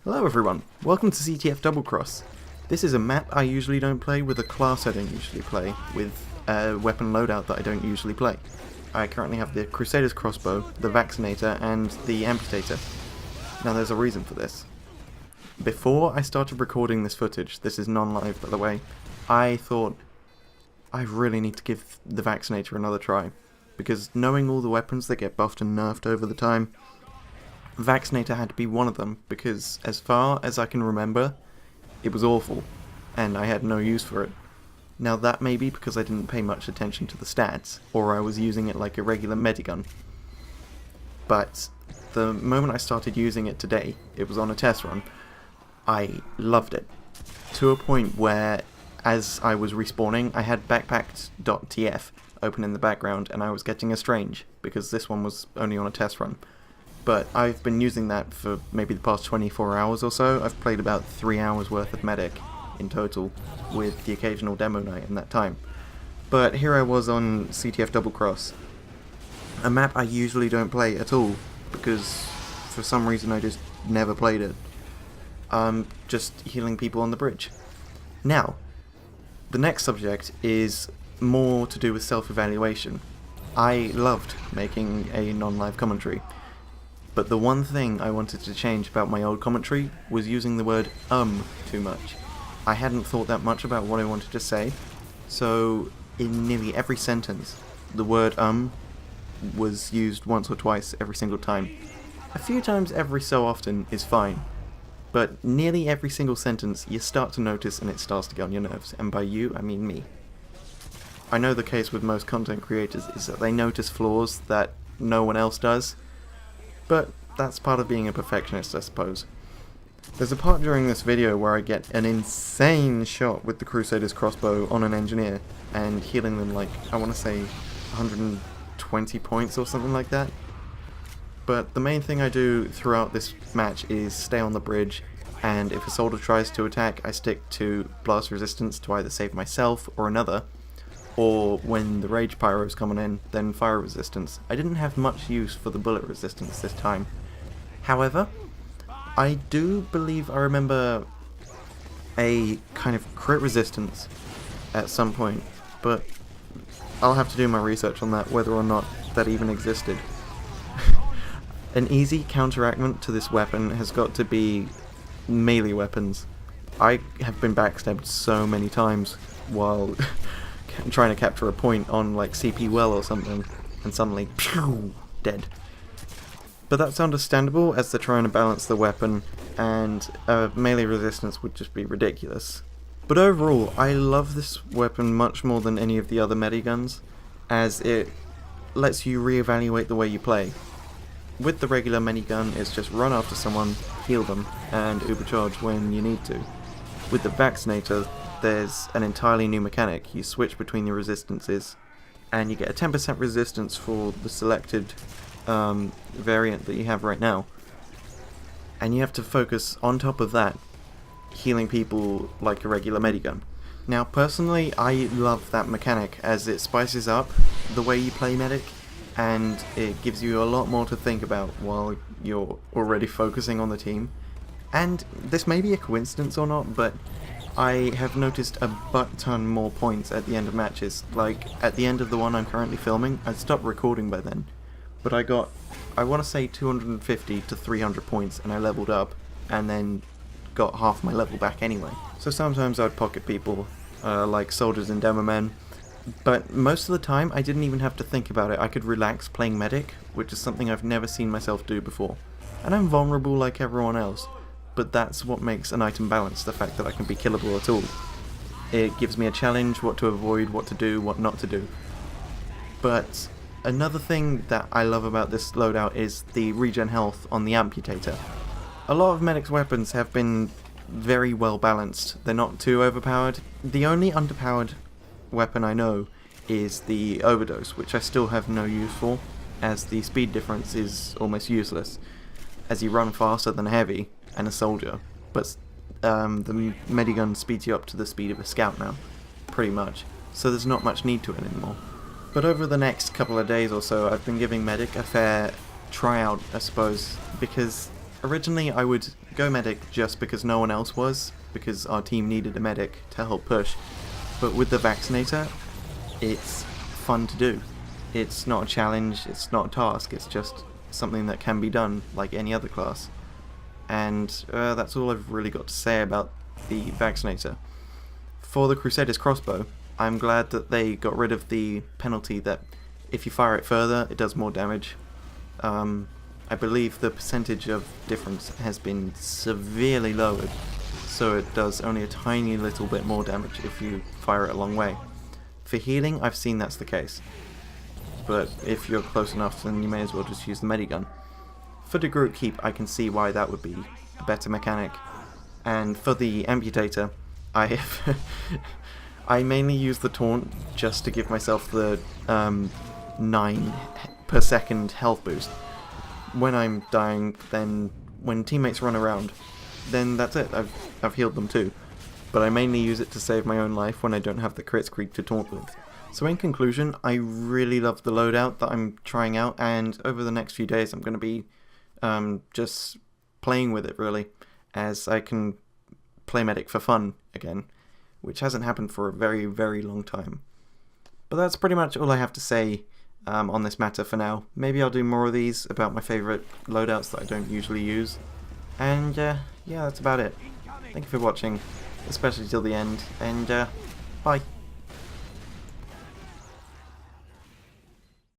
Hello everyone, welcome to CTF Double Cross. This is a map I usually don't play with a class I don't usually play, with a weapon loadout that I don't usually play. I currently have the Crusader's Crossbow, the Vaccinator, and the Amputator. Now there's a reason for this. Before I started recording this footage, this is non-live by the way, I thought I really need to give the Vaccinator another try, because knowing all the weapons that get buffed and nerfed over the time, Vaccinator had to be one of them, because as far as I can remember, it was awful, and I had no use for it. Now that may be because I didn't pay much attention to the stats, or I was using it like a regular medigun. But the moment I started using it today, it was on a test run, I loved it. To a point where, as I was respawning, I had backpacked.tf open in the background, and I was getting a strange, because this one was only on a test run. But I've been using that for maybe the past 24 hours or so. I've played about 3 hours worth of Medic in total, with the occasional demo night in that time. But here I was on CTF Double Cross, a map I usually don't play at all, because for some reason I just never played it. Just healing people on the bridge. Now, the next subject is more to do with self-evaluation. I loved making a non-live commentary. But the one thing I wanted to change about my old commentary was using the word too much. I hadn't thought that much about what I wanted to say, so in nearly every sentence, the word was used once or twice every single time. A few times every so often is fine, but nearly every single sentence you start to notice and it starts to get on your nerves, and by you, I mean me. I know the case with most content creators is that they notice flaws that no one else does, but that's part of being a perfectionist, I suppose. There's a part during this video where I get an insane shot with the Crusader's Crossbow on an engineer, and healing them like, I want to say 120 points or something like that. But the main thing I do throughout this match is stay on the bridge, and if a soldier tries to attack, I stick to blast resistance to either save myself or another, or when the rage pyro's coming in, then fire resistance. I didn't have much use for the bullet resistance this time. However, I do believe I remember a kind of crit resistance at some point, but I'll have to do my research on that, whether or not that even existed. An easy counteract to this weapon has got to be melee weapons. I have been backstabbed so many times while trying to capture a point on like CP well or something, and suddenly, pew, dead. But that's understandable as they're trying to balance the weapon, and melee resistance would just be ridiculous. But overall, I love this weapon much more than any of the other mediguns, as it lets you reevaluate the way you play. With the regular minigun, it's just run after someone, heal them, and ubercharge when you need to. With the Vaccinator, there's an entirely new mechanic. You switch between your resistances, and you get a 10% resistance for the selected variant that you have right now. And you have to focus, on top of that, healing people like a regular medigun. Now, personally, I love that mechanic, as it spices up the way you play medic, and it gives you a lot more to think about while you're already focusing on the team. And this may be a coincidence or not, but I have noticed a butt-ton more points at the end of matches. Like, at the end of the one I'm currently filming, I stopped recording by then, but I got, I want to say 250 to 300 points, and I leveled up, and then got half my level back anyway. So sometimes I'd pocket people, like soldiers and demo men, but most of the time I didn't even have to think about it. I could relax playing medic, which is something I've never seen myself do before. And I'm vulnerable like everyone else, but that's what makes an item balance, the fact that I can be killable at all. It gives me a challenge, what to avoid, what to do, what not to do. But another thing that I love about this loadout is the regen health on the Amputator. A lot of medic's weapons have been very well balanced. They're not too overpowered. The only underpowered weapon I know is the Overdose, which I still have no use for, as the speed difference is almost useless, as you run faster than a heavy and a soldier, but the medigun speeds you up to the speed of a scout now, pretty much, so there's not much need to it anymore. But over the next couple of days or so, I've been giving medic a fair tryout, I suppose, because originally I would go medic just because no one else was, because our team needed a medic to help push. But with the vaccinator, it's fun to do. It's not a challenge, it's not a task, it's just something that can be done like any other class. And that's all I've really got to say about the vaccinator. For the Crusader's crossbow, I'm glad that they got rid of the penalty that if you fire it further, it does more damage. I believe the percentage of difference has been severely lowered, so it does only a tiny little bit more damage if you fire it a long way. For healing, I've seen that's the case, but if you're close enough, then you may as well just use the medigun. For the group keep, I can see why that would be a better mechanic. And for the amputator, I mainly use the taunt just to give myself the 9 per second health boost. When I'm dying, then when teammates run around, then that's it, I've healed them too. But I mainly use it to save my own life when I don't have the crit streak to taunt with. So in conclusion, I really love the loadout that I'm trying out, and over the next few days I'm going to be just playing with it really, as I can play medic for fun again, which hasn't happened for a very, very long time. But that's pretty much all I have to say on this matter for now. Maybe I'll do more of these about my favourite loadouts that I don't usually use. And yeah, that's about it. Thank you for watching, especially till the end, and bye.